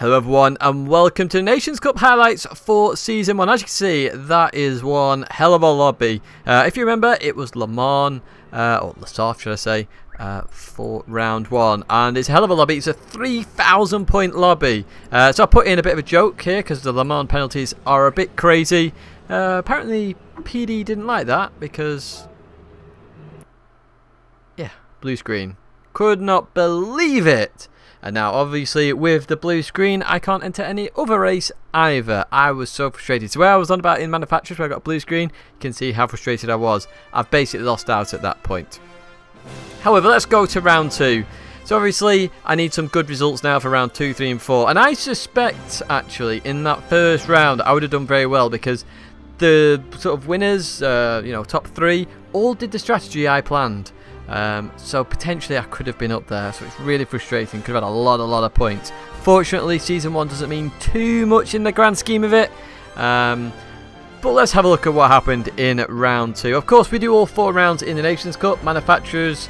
Hello everyone and welcome to Nations Cup highlights for Season 1. As you can see, that is one hell of a lobby. If you remember, it was Le Mans, or Le Soft should I say, for round 1. And it's a hell of a lobby. It's a 3,000 point lobby. So I put in a bit of a joke here because the Le Mans penalties are a bit crazy. Apparently PD didn't like that because, yeah, blue screen. Could not believe it. And now, obviously, with the blue screen, I can't enter any other race either. I was so frustrated. So where I was on about in manufacturers, where I got a blue screen, you can see how frustrated I was. I've basically lost out at that point. However, let's go to round 2. So obviously, I need some good results now for round 2, 3 and 4. And I suspect, actually, in that first round, I would have done very well because the sort of winners, you know, top 3, all did the strategy I planned. So potentially I could have been up there, so it's really frustrating. Could have had a lot of points. Fortunately, Season 1 doesn't mean too much in the grand scheme of it. But let's have a look at what happened in round 2. Of course, we do all 4 rounds in the Nations Cup. Manufacturers,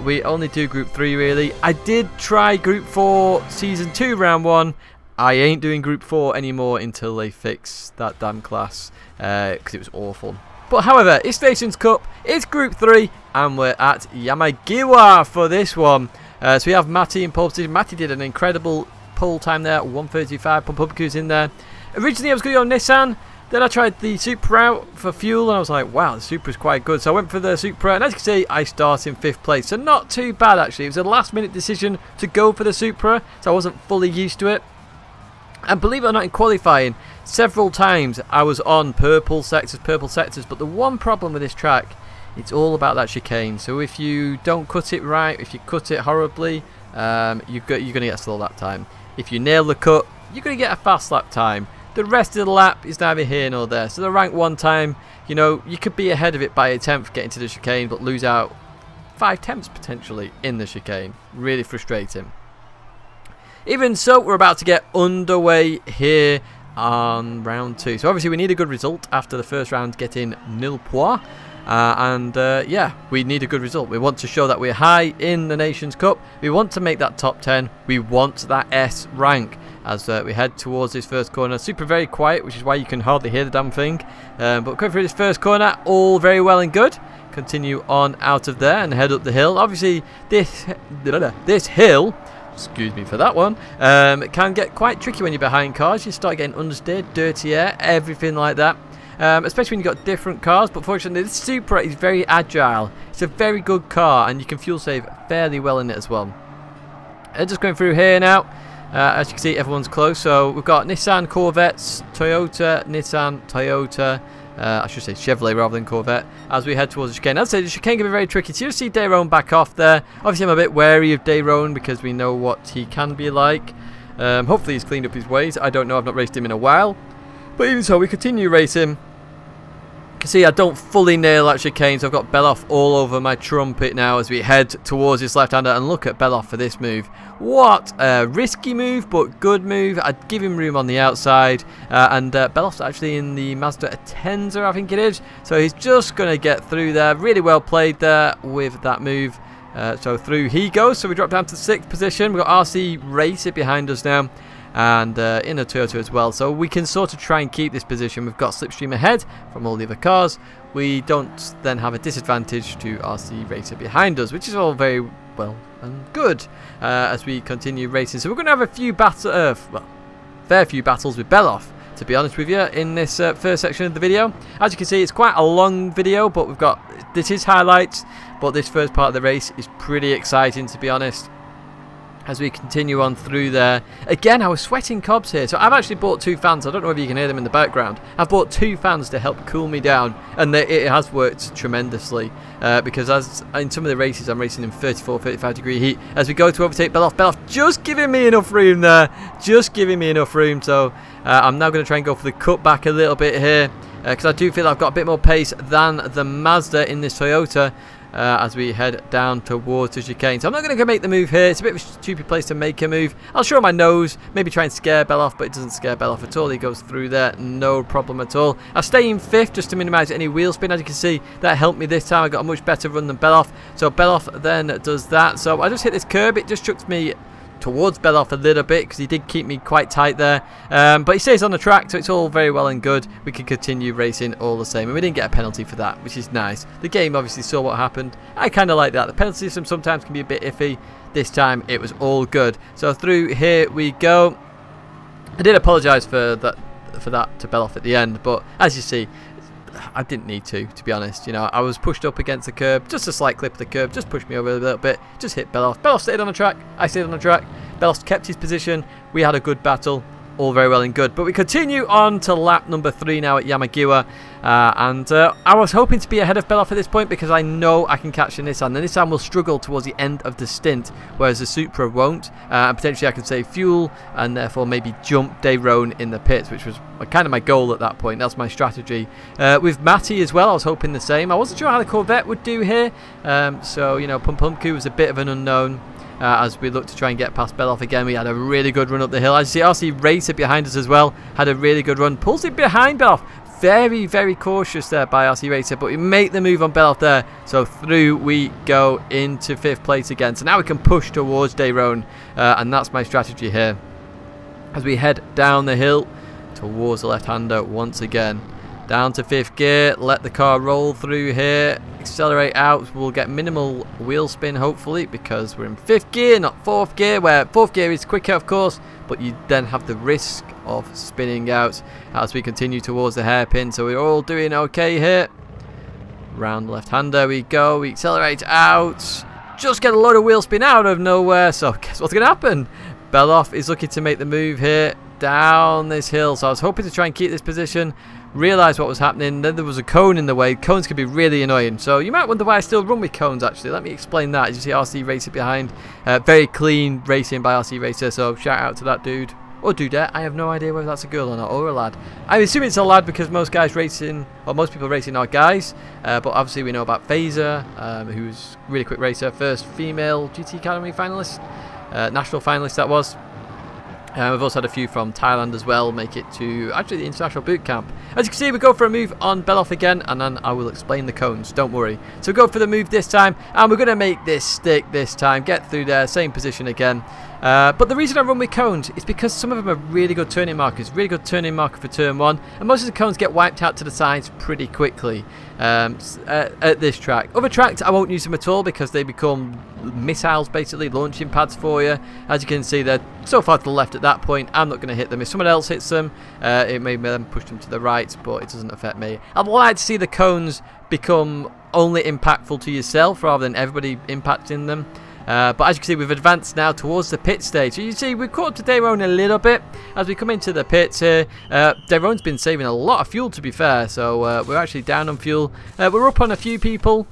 we only do Group 3 really. I did try Group 4 Season 2 round 1. I ain't doing Group 4 anymore until they fix that damn class, because it was awful. But however, it's Nations Cup, it's Group 3, and we're at Yamagawa for this one. So we have Matty in pole position. Matty did an incredible pole time there, 1:35. Pumpkin's in there. Originally I was going to go Nissan, then I tried the Supra out for fuel, and I was like, wow, the Supra is quite good. So I went for the Supra, and as you can see, I start in 5th place. So not too bad actually. It was a last minute decision to go for the Supra, so I wasn't fully used to it. And believe it or not, in qualifying, several times I was on purple sectors, but the one problem with this track, it's all about that chicane. So if you don't cut it right, if you cut it horribly, you're going to get a slow lap time. If you nail the cut, you're going to get a fast lap time. The rest of the lap is neither here nor there. So the rank 1 time, you know, you could be ahead of it by a 10th getting to the chicane, but lose out 5 tenths potentially in the chicane. Really frustrating. Even so, we're about to get underway here on round 2. So obviously we need a good result after the first round getting nil points. Yeah, we need a good result. We want to show that we're high in the Nations Cup. We want to make that top 10. We want that S rank as we head towards this first corner. Super very quiet, which is why you can hardly hear the damn thing. But going through this first corner, all very well and good. Continue on out of there and head up the hill. Obviously, this hill, excuse me for that one, it can get quite tricky when you're behind cars. You start getting understeered, dirty air, everything like that. Especially when you've got different cars, but fortunately this Supra is very agile. It's a very good car and you can fuel save fairly well in it as well. Just going through here now, as you can see everyone's close. So we've got Nissan, Corvettes, Toyota, Nissan, Toyota, I should say Chevrolet rather than Corvette, as we head towards the chicane. I'd say the chicane can be very tricky. So you see Daron back off there. Obviously I'm a bit wary of Daron because we know what he can be like. Hopefully he's cleaned up his ways. I don't know, I've not raced him in a while. But even so, we continue racing. You can see I don't fully nail that chicane, so I've got Beloff all over my trumpet now as we head towards this left-hander. And look at Beloff for this move. What a risky move, but good move. I'd give him room on the outside. Beloff's actually in the Mazda Atenza, I think it is. So he's just going to get through there. Really well played there with that move. So through he goes. So we drop down to 6th position. We've got RC Racer behind us now. And in a Toyota as well, so we can sort of try and keep this position. We've got Slipstream ahead from all the other cars. We don't then have a disadvantage to RC Racer behind us, which is all very well and good as we continue racing. So we're going to have a few fair few battles with Beloff, to be honest with you, in this first section of the video. As you can see, it's quite a long video, but this is highlights, but this first part of the race is pretty exciting, to be honest. As we continue on through there. Again, I was sweating cobs here. So I've actually bought 2 fans. I don't know if you can hear them in the background. I've bought 2 fans to help cool me down. And it has worked tremendously. Because as in some of the races, I'm racing in 34, 35 degree heat. As we go to overtake Beloff. Beloff just giving me enough room there. Just giving me enough room. So I'm now going to try and go for the cutback a little bit here. Because I do feel I've got a bit more pace than the Mazda in this Toyota. As we head down towards the chicane. So I'm not going to go make the move here. It's a bit of a stupid place to make a move. I'll show my nose, maybe try and scare Beloff, but it doesn't scare Beloff at all. He goes through there, no problem at all. I stay in 5th just to minimise any wheel spin. As you can see, that helped me this time. I got a much better run than Beloff. So Beloff then does that. So I just hit this curb. It just chucks me towards Belloff a little bit because he did keep me quite tight there. But he stays on the track, so it's all very well and good. We can continue racing all the same, and we didn't get a penalty for that, which is nice. The game obviously saw what happened. I kind of like that. The penalty system sometimes can be a bit iffy. This time it was all good. So through here we go. I did apologise for that to Belloff at the end, but as you see, I didn't need to be honest. You know, I was pushed up against the curb, just a slight clip of the curb, just pushed me over a little bit, just hit Belloff. Belloff stayed on the track, I stayed on the track. Belloff kept his position. We had a good battle, all very well and good. But we continue on to lap number 3 now at Yamagawa, and I was hoping to be ahead of Belloff at this point because I know I can catch the Nissan. The Nissan will struggle towards the end of the stint, whereas the Supra won't, and potentially I can save fuel and therefore maybe jump Dayrone in the pits, which was kind of my goal at that point. That's my strategy. With Matty as well, I was hoping the same. I wasn't sure how the Corvette would do here, so you know, Pumpumku was a bit of an unknown. As we look to try and get past Belloff again. We had a really good run up the hill. As you see, RC Racer behind us as well had a really good run. Pulls it behind Belloff. Very, very cautious there by RC Racer, but we make the move on Belloff there. So through we go into 5th place again. So now we can push towards Dayrone, and that's my strategy here. As we head down the hill towards the left-hander once again. Down to 5th gear, let the car roll through here, accelerate out. We'll get minimal wheel spin hopefully because we're in 5th gear, not 4th gear, where 4th gear is quicker of course, but you then have the risk of spinning out as we continue towards the hairpin. So we're all doing okay here. Round the left-hander we go, we accelerate out, just get a load of wheel spin out of nowhere. So guess what's going to happen? Belloff is looking to make the move here down this hill. So I was hoping to try and keep this position. Realised what was happening, then there was a cone in the way. Cones can be really annoying, so you might wonder why I still run with cones actually. Let me explain that. As you see RC Racer behind, very clean racing by RC Racer, so shout out to that dude or dudette. I have no idea whether that's a girl or not, or a lad. I assume it's a lad because most guys racing, or most people racing are guys, but obviously we know about Phaser, who's a really quick racer, first female GT Academy finalist, national finalist that was. We've also had a few from Thailand as well make it to actually the International Boot Camp. As you can see, we go for a move on Belloff again, and then I will explain the cones, don't worry. So we go for the move this time, and we're going to make this stick this time, get through there, same position again. But the reason I run with cones is because some of them are really good turning markers, really good turning marker for turn 1, and most of the cones get wiped out to the sides pretty quickly at this track. Other tracks I won't use them at all because they become missiles, basically launching pads for you. As you can see, they're so far to the left at that point. I'm not going to hit them. If someone else hits them, it may then push them to the right, but it doesn't affect me. I'd like to see the cones become only impactful to yourself rather than everybody impacting them. But as you can see, we've advanced now towards the pit stage. So you see, we've caught up to Dayrone a little bit as we come into the pits here. Dayrone's been saving a lot of fuel, to be fair, so we're actually down on fuel. We're up on a few people,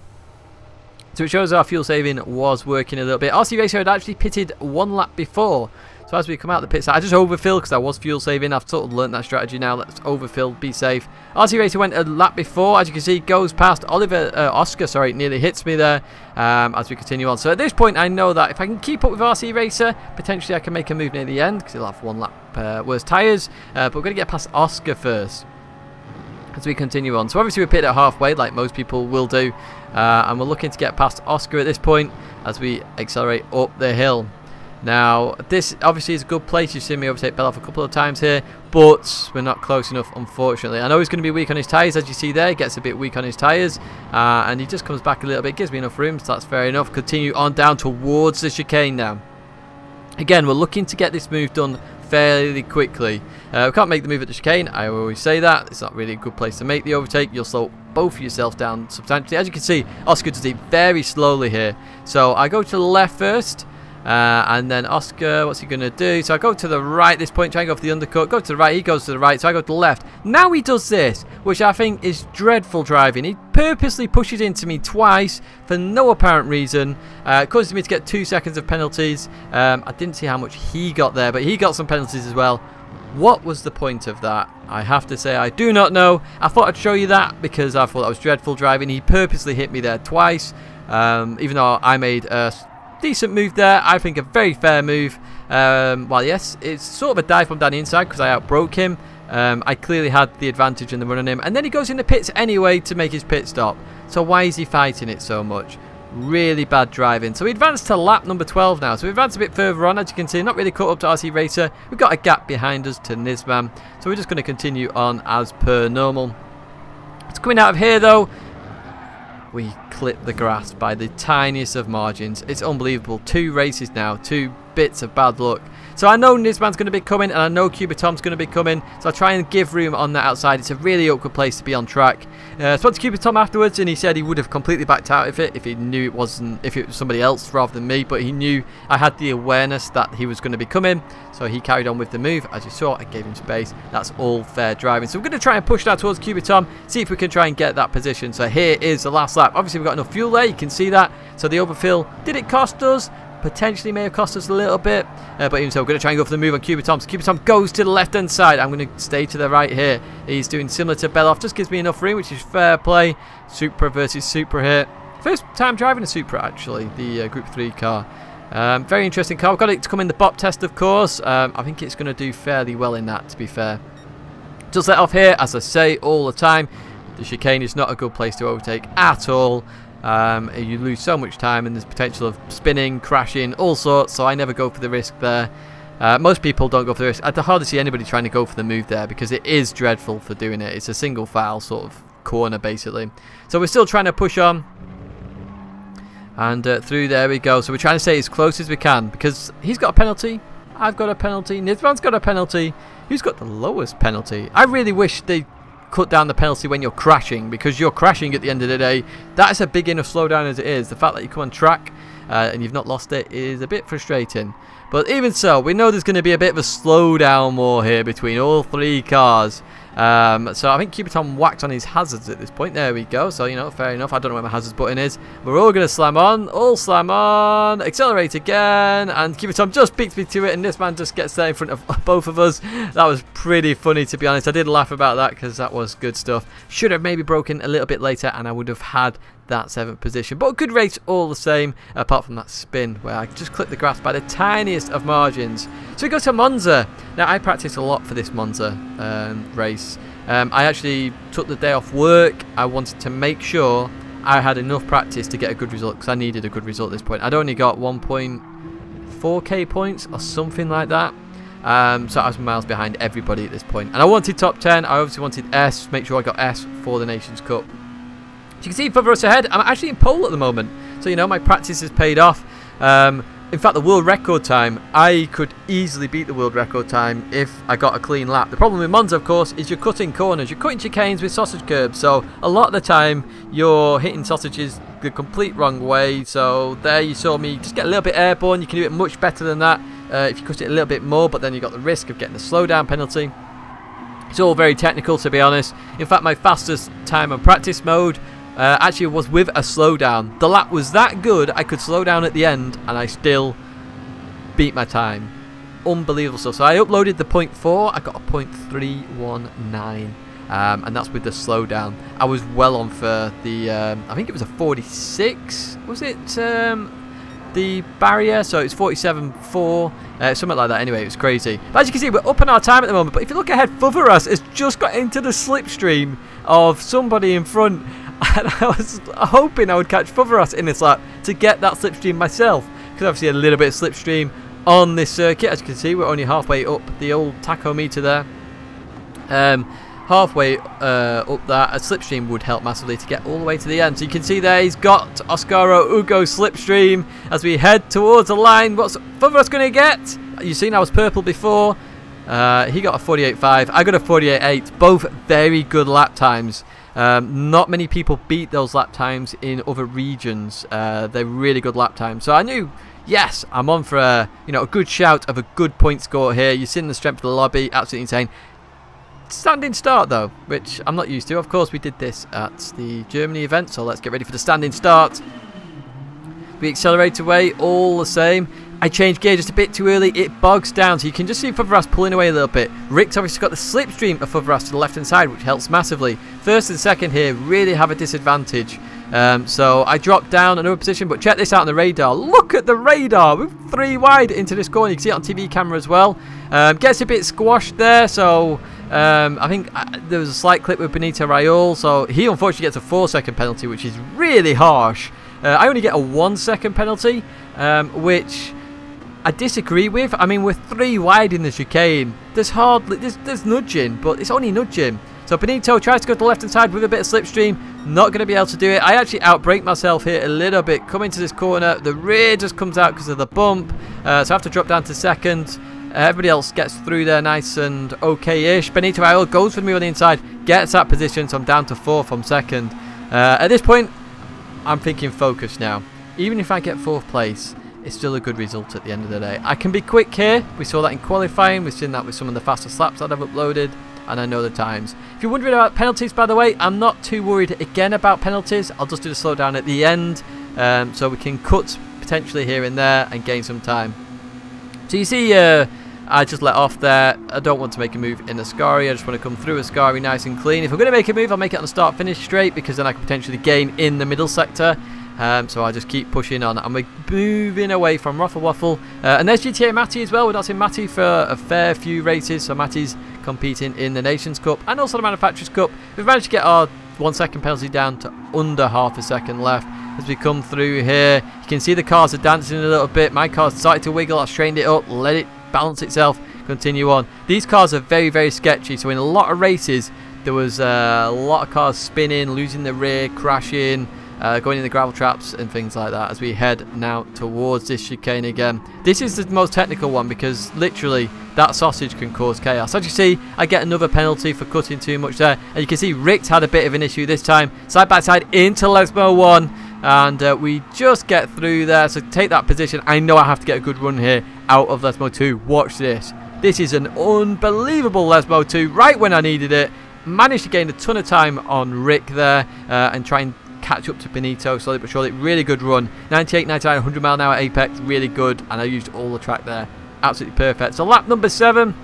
so it shows our fuel saving was working a little bit. RC Racer had actually pitted 1 lap before. So as we come out the pits, I just overfill because I was fuel saving. I've sort of learnt that strategy now. Let's overfill, be safe. RC Racer went a lap before. As you can see, goes past Oscar, sorry, nearly hits me there as we continue on. So at this point, I know that if I can keep up with RC Racer, potentially I can make a move near the end because he'll have 1 lap worse tyres. But we're going to get past Oscar first as we continue on. So obviously we're pitted at halfway like most people will do. And we're looking to get past Oscar at this point as we accelerate up the hill. Now, this obviously is a good place. You've seen me overtake Belloff a couple of times here, but we're not close enough, unfortunately. I know he's going to be weak on his tyres, as you see there. He gets a bit weak on his tyres, and he just comes back a little bit. Gives me enough room, so that's fair enough. Continue on down towards the chicane now. Again, we're looking to get this move done fairly quickly. We can't make the move at the chicane. I always say that. It's not really a good place to make the overtake. You'll slow both of yourself down substantially. As you can see, Oscar does it very slowly here. So I go to the left first. And then Oscar, what's he going to do? So I go to the right at this point, try and go for the undercut. Go to the right, he goes to the right, so I go to the left. Now he does this, which I think is dreadful driving. He purposely pushes into me twice for no apparent reason. It causes me to get 2 seconds of penalties. I didn't see how much he got there, but he got some penalties as well. What was the point of that? I have to say I do not know. I thought I'd show you that because I thought that was dreadful driving. He purposely hit me there twice, even though I made a decent move there. I think a very fair move. Well, yes, it's sort of a dive bomb down the inside because I outbroke him. I clearly had the advantage in the run on him, and then he goes in the pits anyway to make his pit stop. So why is he fighting it so much? Really bad driving. So we advanced to lap number 12 now. So we advanced a bit further on, as you can see. Not really caught up to RC Racer. We've got a gap behind us to Nisman. So we're just going to continue on as per normal. It's coming out of here though. We clip the grass by the tiniest of margins. It's unbelievable. 2 races now. 2 bits of bad luck. So I know Nisman's going to be coming, and I know Cubitom's going to be coming. So I'll try and give room on that outside. It's a really awkward place to be on track. Spoke to Cubitom afterwards, and he said he would have completely backed out of it if he knew it wasn't, if it was somebody else rather than me. But he knew I had the awareness that he was going to be coming, so he carried on with the move. As you saw, I gave him space. That's all fair driving. So we're going to try and push that towards Cubitom, see if we can try and get that position. So here is the last lap. Obviously, we've got enough fuel there. You can see that. So the overfill, did it cost us? Potentially may have cost us a little bit, but even so, we're going to try and go for the move on Cubitom. So Cubitom goes to the left hand side. I'm going to stay to the right here. He's doing similar to Beloff, just gives me enough room, which is fair play. Supra versus Supra here. First time driving a Supra, actually, the Group 3 car. Very interesting car. We've got it to come in the BOP test, of course. I think it's going to do fairly well in that, to be fair. Just let off here, as I say all the time. The chicane is not a good place to overtake at all. You lose so much time, and there's potential of spinning, crashing, all sorts, so I never go for the risk there. Most people don't go for the risk. I'd hardly see anybody trying to go for the move there, because it is dreadful for doing it. It's a single file sort of corner, basically. So we're still trying to push on, and through there we go. So we're trying to stay as close as we can, because he's got a penalty, I've got a penalty, Nisman's got a penalty. Who's got the lowest penalty? I really wish they cut down the penalty when you're crashing, because you're crashing at the end of the day. That's a big enough slowdown as it is. The fact that you come on track and you've not lost it is a bit frustrating. But even so, we know there's going to be a bit of a slowdown more here between all 3 cars. So I think Cubitom whacked on his hazards at this point. There we go. So, you know, fair enough. I don't know where my hazards button is. We're all going to slam on. All slam on. Accelerate again. And Cubitom just beats me to it. And this man just gets there in front of both of us. That was pretty funny, to be honest. I did laugh about that because that was good stuff. Should have maybe broken a little bit later, and I would have had that 7th position. But a good race all the same, apart from that spin where I just clipped the grass by the tiniest of margins. So we go to Monza. Now, I practiced a lot for this Monza race. I actually took the day off work. I wanted to make sure I had enough practice to get a good result, because I needed a good result at this point. I'd only got 1.4k points or something like that. So I was miles behind everybody at this point. And I wanted top 10. I obviously wanted S, make sure I got S for the Nations Cup. As you can see further us ahead, I'm actually in pole at the moment. So, you know, my practice has paid off. In fact, the world record time, I could easily beat the world record time if I got a clean lap. The problem with Monza, of course, is you're cutting corners. You're cutting chicanes with sausage curbs. So a lot of the time, you're hitting sausages the complete wrong way. So there you saw me just get a little bit airborne. You can do it much better than that if you cut it a little bit more. But then you've got the risk of getting the slowdown penalty. It's all very technical, to be honest. In fact, my fastest time on practice mode actually was with a slowdown. The lap was that good, I could slow down at the end, and I still beat my time. Unbelievable stuff. So I uploaded the 0.4, I got a 0.319, and that's with the slowdown. I was well on for the, I think it was a 46, was it? The barrier, so it's 47.4, something like that. Anyway, it was crazy. But as you can see, we're up on our time at the moment. But if you look ahead, Fotherus has just got into the slipstream of somebody in front. And I was hoping I would catch Fotherus in this lap to get that slipstream myself, because obviously a little bit of slipstream on this circuit. As you can see, we're only halfway up the old tachometer there. Halfway up that, a slipstream would help massively to get all the way to the end. So you can see there, he's got Oscaro Ugo slipstream as we head towards the line. What's Fotherus going to get? You've seen I was purple before. He got a 48.5. I got a 48.8. Both very good lap times. Not many people beat those lap times in other regions. They're really good lap times. So I knew, yes, I'm on for a good shout of a good point score here. You've seen the strength of the lobby, absolutely insane. Standing start though, which I'm not used to. Of course, we did this at the Germany event, so let's get ready for the standing start. We accelerate away all the same. I changed gear just a bit too early. It bogs down, so you can just see Fotherus pulling away a little bit. Rick's obviously got the slipstream of Fotherus to the left hand side, which helps massively. First and second here really have a disadvantage. So I dropped down another position, but check this out on the radar. Look at the radar. We're 3 wide into this corner. You can see it on TV camera as well. Gets a bit squashed there, so I think there was a slight clip with Benito Raiola, so he unfortunately gets a 4-second penalty, which is really harsh. I only get a 1 second penalty, which I disagree with. I mean, we're 3 wide in the chicane. There's nudging, but it's only nudging. So Benito tries to go to the left-hand side with a bit of slipstream. Not going to be able to do it. I actually outbrake myself here a little bit. Coming to this corner, the rear just comes out because of the bump. So I have to drop down to second. Everybody else gets through there nice and okay-ish. Benito Raiola goes for me on the inside, gets that position, so I'm down to 4th from second. At this point, I'm thinking focus now. Even if I get 4th place, it's still a good result at the end of the day. I can be quick here. We saw that in qualifying. We've seen that with some of the faster slaps that I've uploaded. And I know the times. If you're wondering about penalties, by the way, I'm not too worried again about penalties. I'll just do the slowdown at the end, so we can cut potentially here and there and gain some time. So you see, I just let off there. I don't want to make a move in Ascari. I just want to come through Ascari nice and clean. If I'm going to make a move, I'll make it on the start-finish straight, because then I can potentially gain in the middle sector. So I just keep pushing on, and we're moving away from Ruffle Waffle. And there's GTA Matty as well. We're not seeing Matty for a fair few races, so Matty's competing in the Nations Cup and also the Manufacturers Cup. We've managed to get our 1 second penalty down to under half a second left as we come through here. You can see the cars are dancing a little bit. My car's started to wiggle. I've straightened it up, let it balance itself, continue on. These cars are very, very sketchy, so in a lot of races there was a lot of cars spinning, losing the rear, crashing, going in the gravel traps and things like that as we head now towards this chicane again. This is the most technical one because literally that sausage can cause chaos. As you see, I get another penalty for cutting too much there, and you can see Rick's had a bit of an issue this time. Side by side into Lesmo 1, and we just get through there. So take that position. I know I have to get a good run here out of Lesmo 2. Watch this. This is an unbelievable Lesmo 2 right when I needed it. Managed to gain a ton of time on Rick there and try and catch up to Benito slowly but surely. Really good run. 98, 99, 100 mile an hour apex. Really good. And I used all the track there. Absolutely perfect. So lap number 7.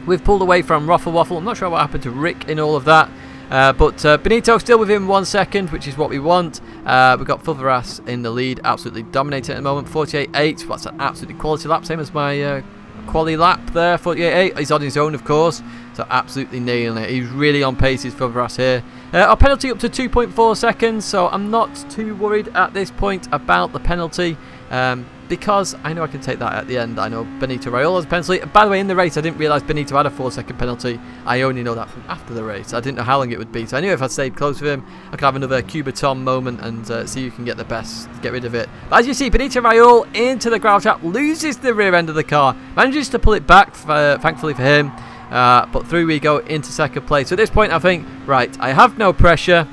We've pulled away from Ruffle Waffle. I'm not sure what happened to Rick in all of that. But Benito still within 1 second, which is what we want. We've got Fulveras in the lead. Absolutely dominating at the moment. 48.8. That's an absolutely quality lap. Same as my quali lap there. 48.8. He's on his own, of course. So absolutely nailing it. He's really on pace, his Fulveras here. Our penalty up to 2.4 seconds. So I'm not too worried at this point about the penalty. Because I know I can take that at the end. I know Benito Raiola's penalty. By the way, in the race, I didn't realise Benito had a 4 second penalty. I only know that from after the race. I didn't know how long it would be. So I knew if I stayed close with him, I could have another Cuba Tom moment and see who can get the best, get rid of it. But as you see, Benito Raiola into the gravel trap, loses the rear end of the car, manages to pull it back, thankfully for him. But through we go into second place. So at this point, I think, right, I have no pressure.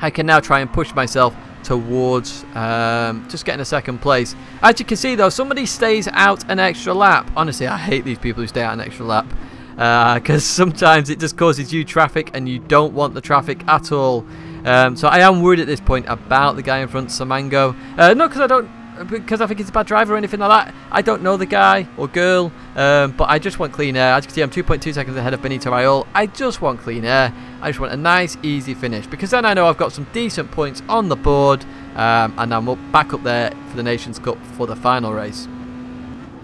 I can now try and push myself towards just getting a second place. As you can see though, somebody stays out an extra lap. Honestly, I hate these people who stay out an extra lap because sometimes it just causes you traffic and you don't want the traffic at all. So I am worried at this point about the guy in front, Samango. Not because I think he's a bad driver or anything like that. I don't know the guy or girl, but I just want clean air. As you can see, I'm 2.2 seconds ahead of Benito Raiola. I just want clean air. I just want a nice, easy finish, because then I know I've got some decent points on the board, and I'm back up there for the Nations Cup for the final race.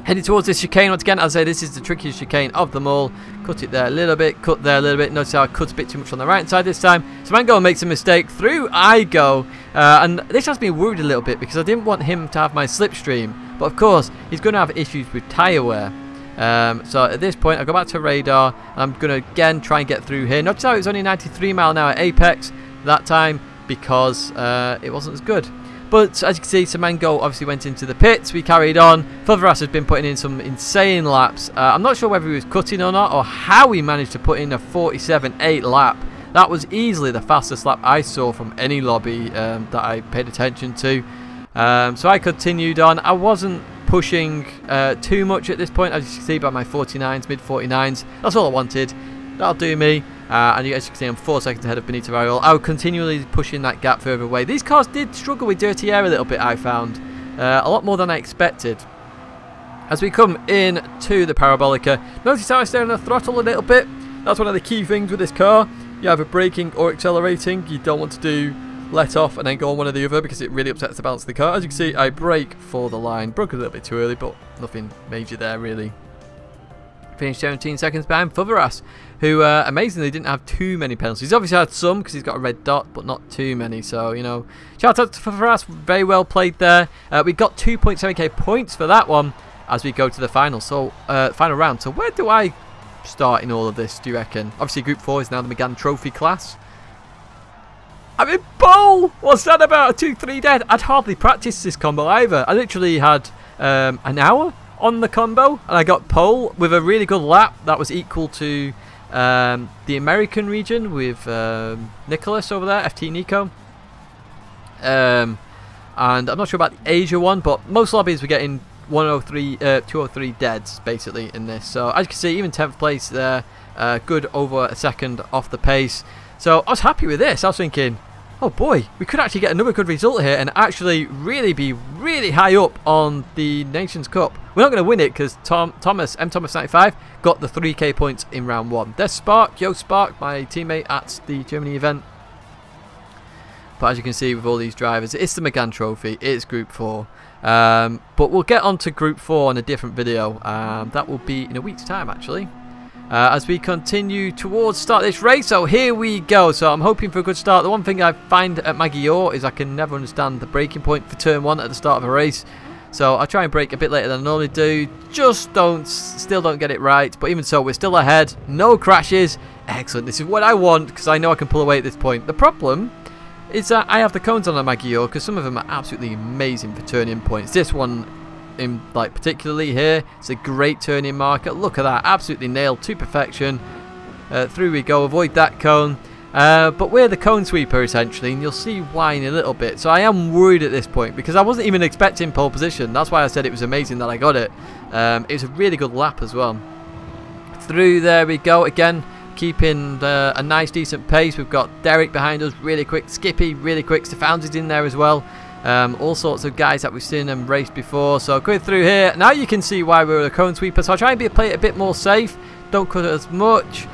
Heading towards this chicane once again. As I say, this is the trickiest chicane of them all. Cut it there a little bit, cut there a little bit. Notice how I cut a bit too much on the right side this time. Samango makes a mistake. Through I go. And this has me worried a little bit because I didn't want him to have my slipstream. But of course, he's going to have issues with tyre wear. So at this point, I go back to radar. And I'm going to again try and get through here. Notice how it was only 93 mile an hour apex that time because it wasn't as good. But as you can see, Samango obviously went into the pits. We carried on. Fulveras has been putting in some insane laps. I'm not sure whether he was cutting or not, or how he managed to put in a 47.8 lap. That was easily the fastest lap I saw from any lobby that I paid attention to. So I continued on. I wasn't pushing too much at this point, as you can see by my 49s, mid 49s. That's all I wanted. That'll do me. And as you can see, I'm 4 seconds ahead of Benito Raiola. I was continually pushing that gap further away. These cars did struggle with dirty air a little bit, I found. A lot more than I expected. As we come in to the Parabolica, notice how I stay on the throttle a little bit. That's one of the key things with this car. You're either braking or accelerating. You don't want to do let off and then go on one or the other because it really upsets the balance of the car. As you can see, I brake for the line. Broke a little bit too early, but nothing major there really. Finished 17 seconds behind Fulveras. who amazingly didn't have too many penalties. He's obviously had some because he's got a red dot, but not too many. So, you know, shout out to Ferraz, very well played there. We got 2.7k points for that one as we go to the final. So, final round. So, where do I start in all of this, do you reckon? Obviously, Group 4 is now the Megane Trophy class. I'm in pole! What's that about? A 2-3 dead? I'd hardly practiced this combo either. I literally had an hour on the combo, and I got pole with a really good lap that was equal to the American region with Nicholas over there, FT Nico. And I'm not sure about the Asia one, but most lobbies were getting 203 deads basically in this. So as you can see, even 10th place there, good over a second off the pace. So I was happy with this. I was thinking, oh boy, we could actually get another good result here and actually really be really high up on the Nations Cup. We're not going to win it because Thomas 95 got the 3k points in round 1. There's Spark, Yo Spark, my teammate at the Germany event. But as you can see with all these drivers, it's the Megane Trophy, it's Group 4. But we'll get on to Group 4 in a different video. That will be in a week's time actually. As we continue towards start this race. So here we go. So I'm hoping for a good start. The one thing I find at Yamagawa is I can never understand the braking point for turn 1 at the start of a race. So I try and brake a bit later than I normally do. Still don't get it right. But even so, we're still ahead. No crashes. Excellent. This is what I want because I know I can pull away at this point. The problem is that I have the cones on Yamagawa because some of them are absolutely amazing for turning points. This one in particularly here, it's a great turning marker. Look at that, absolutely nailed to perfection. Through we go, avoid that cone. But we're the cone sweeper essentially, and you'll see why in a little bit. So I am worried at this point because I wasn't even expecting pole position. That's why I said it was amazing that I got it. It was a really good lap as well. Through there we go again, keeping a nice decent pace. We've got Derek behind us, really quick. Skippy, really quick. Stefanzi's in there as well. All sorts of guys that we've seen them race before. So going through here, now you can see why we're a cone sweeper. So I try and play it a bit more safe. Don't cut it as much.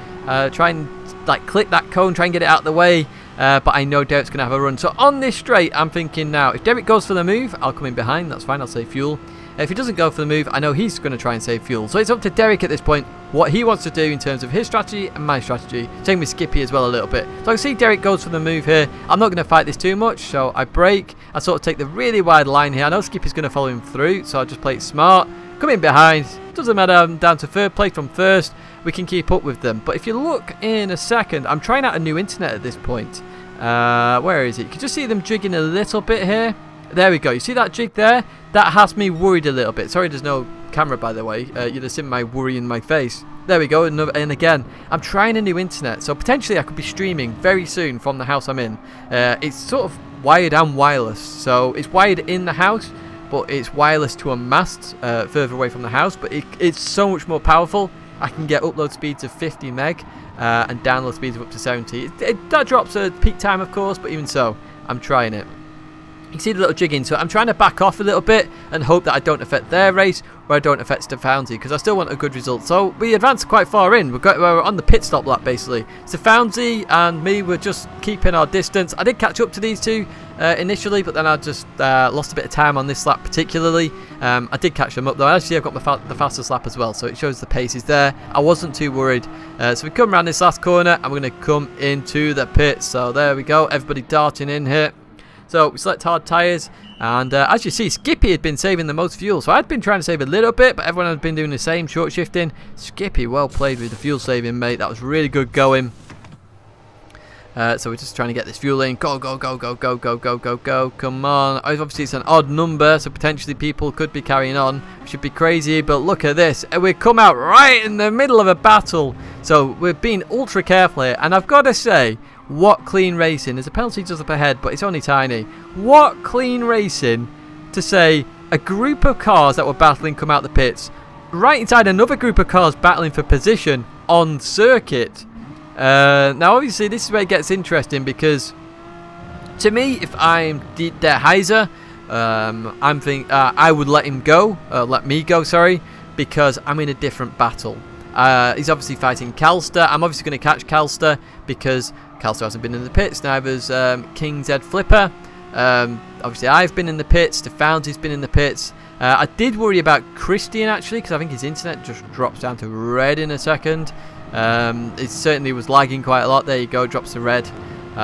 Try and like click that cone, try and get it out of the way. But I know Derek's going to have a run. So on this straight, I'm thinking now, if Derek goes for the move, I'll come in behind. That's fine, I'll save fuel. If he doesn't go for the move, I know he's going to try and save fuel. So it's up to Derek at this point, what he wants to do in terms of his strategy and my strategy. Same with Skippy as well a little bit. So I can see Derek goes for the move here. I'm not going to fight this too much, so I brake. I sort of take the really wide line here. I know Skippy's going to follow him through, so I'll just play it smart. Come in behind. Doesn't matter, I'm down to third place from first. We can keep up with them. But if you look in a second, I'm trying out a new internet at this point. Where is it? You can just see them jigging a little bit here. There we go. You see that jig there? That has me worried a little bit. Sorry there's no camera, by the way. You'd have seen my worry in my face. There we go. And again, I'm trying a new internet. So potentially I could be streaming very soon from the house I'm in. It's sort of wired and wireless. So it's wired in the house, but it's wireless to a mast further away from the house. But it's so much more powerful. I can get upload speeds of 50 meg and download speeds of up to 70. That drops a peak time, of course, but even so, I'm trying it. You can see the little jigging, so I'm trying to back off a little bit and hope that I don't affect their race or I don't affect Stefanzi because I still want a good result. So we advanced quite far in. We're on the pit stop lap basically. Stefanzi and me were just keeping our distance. I did catch up to these two initially, but then I just lost a bit of time on this lap particularly. I did catch them up though. Actually, I've got the fastest lap as well, so it shows the pace is there. I wasn't too worried. So we come around this last corner and we're going to come into the pit. So there we go. Everybody darting in here. So we select hard tyres, and as you see, Skippy had been saving the most fuel. So I'd been trying to save a little bit, but everyone had been doing the same, short shifting. Skippy, well played with the fuel saving, mate. That was really good going. So we're just trying to get this fuel in. Go, go, go, go, go, go, go, go, go. Come on. Obviously, it's an odd number, so potentially people could be carrying on. Should be crazy, but look at this. We come out right in the middle of a battle. So we're being ultra careful here, and I've got to say, what clean racing. There's a penalty just up ahead, but it's only tiny. What clean racing to say a group of cars that were battling come out the pits right inside another group of cars battling for position on circuit. Now obviously this is where it gets interesting because to me, if I'm Der Heiser, I'm thinking I would let me go, sorry, because I'm in a different battle. He's obviously fighting Calster. I'm obviously going to catch Calster because Calster hasn't been in the pits. Neither's King Z Flipper. Obviously, I've been in the pits. Stefanzi's been in the pits. I did worry about Christian actually because I think his internet just drops down to red in a second. It certainly was lagging quite a lot. There you go, drops the red.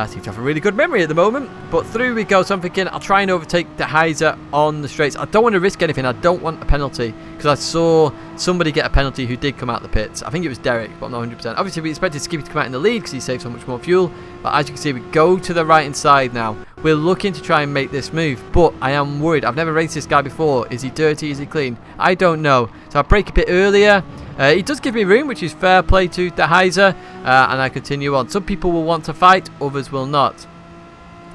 Seems to have a really good memory at the moment. But through we go, so I'm thinking I'll try and overtake De Heizer on the straights. I don't want to risk anything. I don't want a penalty, because I saw somebody get a penalty who did come out the pits. I think it was Derek, but I'm not 100%. Obviously, we expected Skippy to come out in the lead because he saved so much more fuel. But as you can see, we go to the right-hand side now. We're looking to try and make this move, but I am worried. I've never raced this guy before. Is he dirty? Is he clean? I don't know. So I brake a bit earlier. He does give me room, which is fair play to De Heizer, and I continue on. Some people will want to fight, others will not.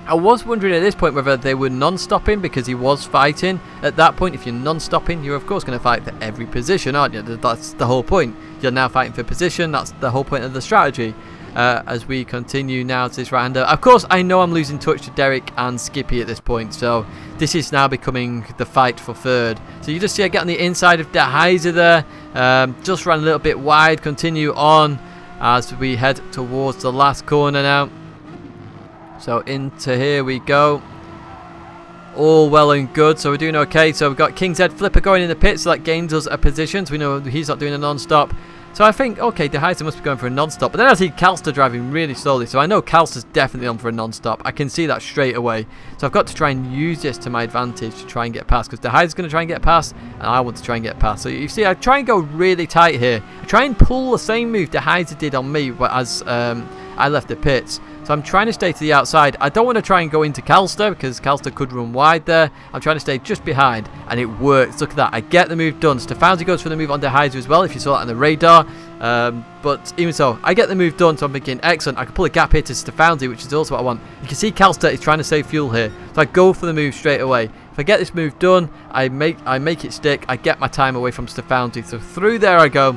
I was wondering at this point whether they were non-stopping because he was fighting. At that point, if you're non-stopping, you're of course going to fight for every position, aren't you? That's the whole point. You're now fighting for position. That's the whole point of the strategy. As we continue now to this right-hander. Of course, I know I'm losing touch to Derek and Skippy at this point, so this is now becoming the fight for third. So you just see I get on the inside of De Heizer there, just ran a little bit wide, continue on as we head towards the last corner now. So into here we go. All well and good, so we're doing okay. So we've got King's Head Flipper going in the pit, so that gains us a position, so we know he's not doing a non-stop. So I think, okay, De Heizer must be going for a non-stop. But then I see Calster driving really slowly. So I know Calster's definitely on for a non-stop. I can see that straight away. So I've got to try and use this to my advantage to try and get past. Because De Heizer's going to try and get past. And I want to try and get past. So you see, I try and go really tight here. I try and pull the same move De Heizer did on me as I left the pits. So I'm trying to stay to the outside. I don't want to try and go into Calster because Calster could run wide there. I'm trying to stay just behind, and it works. Look at that. I get the move done. Stefanzi goes for the move on De Heizer as well, if you saw that on the radar. But even so, I get the move done, so I'm thinking, excellent. I can pull a gap here to Stefanzi, which is also what I want. You can see Calster is trying to save fuel here. So I go for the move straight away. If I get this move done, I make it stick. I get my time away from Stefanzi. So through there I go.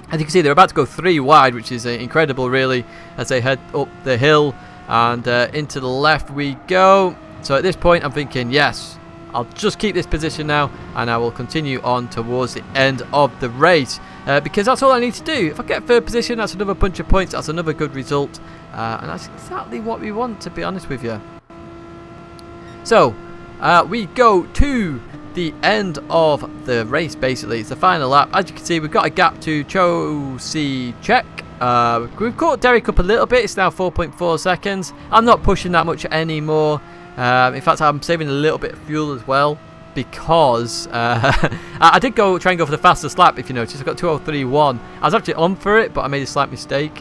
As you can see, they're about to go 3 wide, which is incredible, really, as they head up the hill. And into the left we go. So at this point, I'm thinking, yes, I'll just keep this position now, and I will continue on towards the end of the race. Because that's all I need to do. If I get 3rd position, that's another bunch of points. That's another good result. And that's exactly what we want, to be honest with you. So, we go to the end of the race. Basically, it's the final lap. As you can see, we've got a gap to Chosicek. We've caught Derek up a little bit. It's now 4.4 seconds. I'm not pushing that much anymore. In fact, I'm saving a little bit of fuel as well, because I did try and go for the fastest lap. If you notice, I got 2:03.1. I was actually on for it, but I made a slight mistake,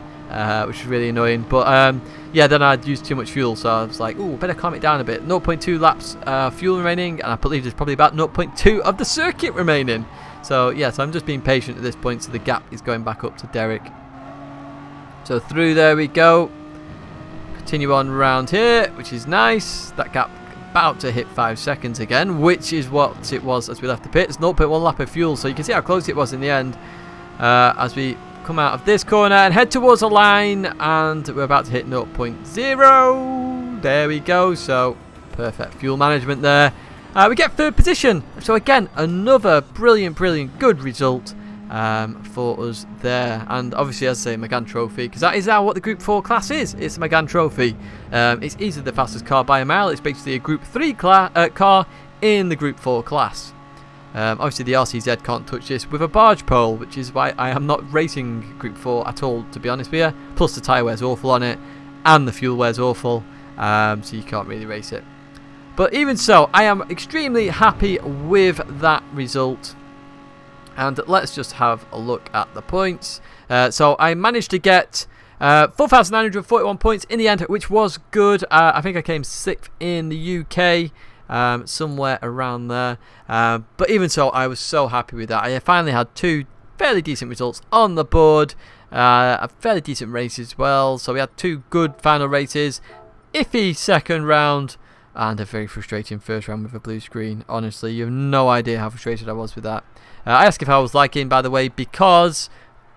which was really annoying. But yeah, then I'd used too much fuel, so I was like, "Ooh, better calm it down a bit." 0.2 laps fuel remaining, and I believe there's probably about 0.2 of the circuit remaining. So yeah, so I'm just being patient at this point. So the gap is going back up to Derek. So through there we go. Continue on around here, which is nice. That gap about to hit 5 seconds again, which is what it was as we left the pits. 0.1 lap of fuel, so you can see how close it was in the end. As we come out of this corner and head towards the line, and we're about to hit 0.0. There we go. So perfect fuel management there. We get 3rd position. So again, another brilliant good result for us there. And obviously, as I say, Megane Trophy, because that is now what the Group 4 class is. It's a Megane Trophy. It's easily the fastest car by a mile. It's basically a Group 3 car in the Group 4 class. Obviously, the RCZ can't touch this with a barge pole, which is why I am not racing Group 4 at all, to be honest with you. Plus, the tyre wear's awful on it, and the fuel wear's awful, so you can't really race it. But even so, I am extremely happy with that result. And let's just have a look at the points. So I managed to get 4,941 points in the end, which was good. I think I came 6th in the UK. Somewhere around there, but even so, I was so happy with that. I finally had 2 fairly decent results on the board, a fairly decent race as well. So we had 2 good final races, iffy 2nd round, and a very frustrating 1st round with a blue screen. Honestly, you have no idea how frustrated I was with that. I asked if I was lagging, by the way, because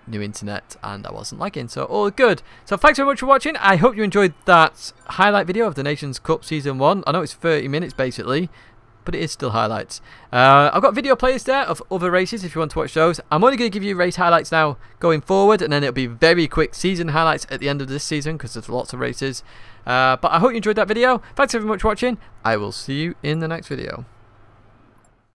new internet, and I wasn't lagging, so all good. So thanks very much for watching. I hope you enjoyed that highlight video of the Nations Cup Season 1. I know it's 30 minutes basically, but it is still highlights. I've got video playlists there of other races if you want to watch those. I'm only going to give you race highlights now going forward, and then it'll be very quick season highlights at the end of this season because there's lots of races. But I hope you enjoyed that video. Thanks very much for watching. I will see you in the next video.